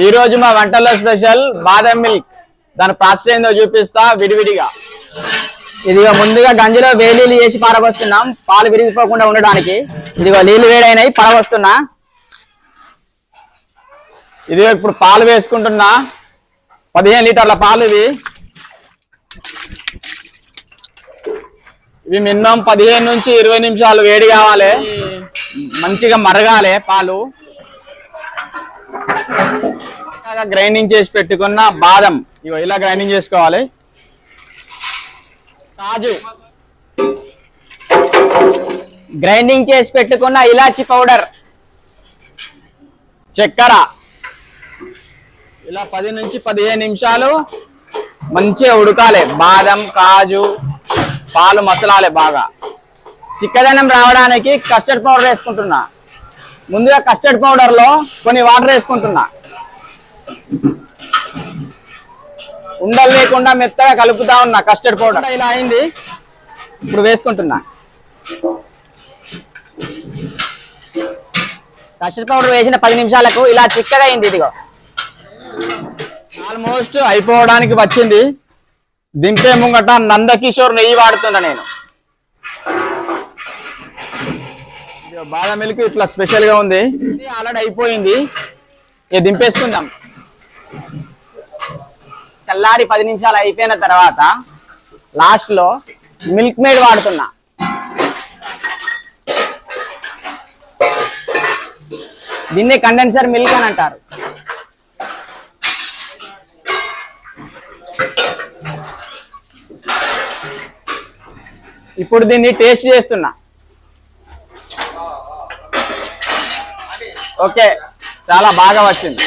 ఈ రోజు మా వంటల్లో స్పెషల్ బాదం మిల్క్. దాని ప్రాసెస్ ఏందో చూపిస్తా విడివిడిగా. ఇదిగో ముందుగా గంజిలో వేలీలు చేసి పారబోస్తున్నాం పాలు విరిగిపోకుండా ఉండడానికి. ఇదిగో నీళ్లు వేడైనాయి, పరబోస్తున్నా. ఇదిగో ఇప్పుడు పాలు వేసుకుంటున్నా, 15 లీటర్ల పాలు. ఇవి మినిమం 15 నుంచి 20 నిమిషాలు వేడి కావాలి, మంచిగా మరగాలి పాలు. గ్రైండింగ్ చేసి పెట్టుకున్న బాదం ఇగో ఇలా గ్రైండింగ్ చేసుకోవాలి. కాజు, గ్రైండింగ్ చేసి పెట్టుకున్న ఇలాచి పౌడర్, చక్కెర. ఇలా 10 నుంచి 15 నిమిషాలు మంచిగా ఉడకాలి. బాదం కాజు పాలు మసలాలి బాగా. చిక్కదనం రావడానికి కస్టర్డ్ పౌడర్ వేసుకుంటున్నా. ముందుగా కస్టర్డ్ పౌడర్ లో కొన్ని వాటర్ వేసుకుంటున్నా. ఉండలు లేకుండా మెత్తగా కలుపుతా ఉన్నా. కస్టర్డ్ పౌడర్ ఇలా అయింది, ఇప్పుడు వేసుకుంటున్నా. కస్టర్డ్ పౌడర్ వేసిన 10 నిమిషాలకు ఇలా చిక్కగా అయింది. ఇదిగో ఆల్మోస్ట్ అయిపోవడానికి వచ్చింది. దింపే ముంగట నందకిషోర్ నెయ్యి వాడుతున్నా నేను. బాదం మిల్క్ ఇట్లా స్పెషల్ గా ఉంది. ఆల్రెడీ అయిపోయింది, ఇక దింపేసుకుందాం. చల్లారి 10 నిమిషాలు అయిపోయిన తర్వాత లాస్ట్ లో మిల్క్ మేడ్ వాడుతున్నా. దీన్ని కండెన్సర్ మిల్క్ అని అంటారు. ఇప్పుడు దీన్ని టేస్ట్ చేస్తున్నా. ఓకే, చాలా బాగా వచ్చింది.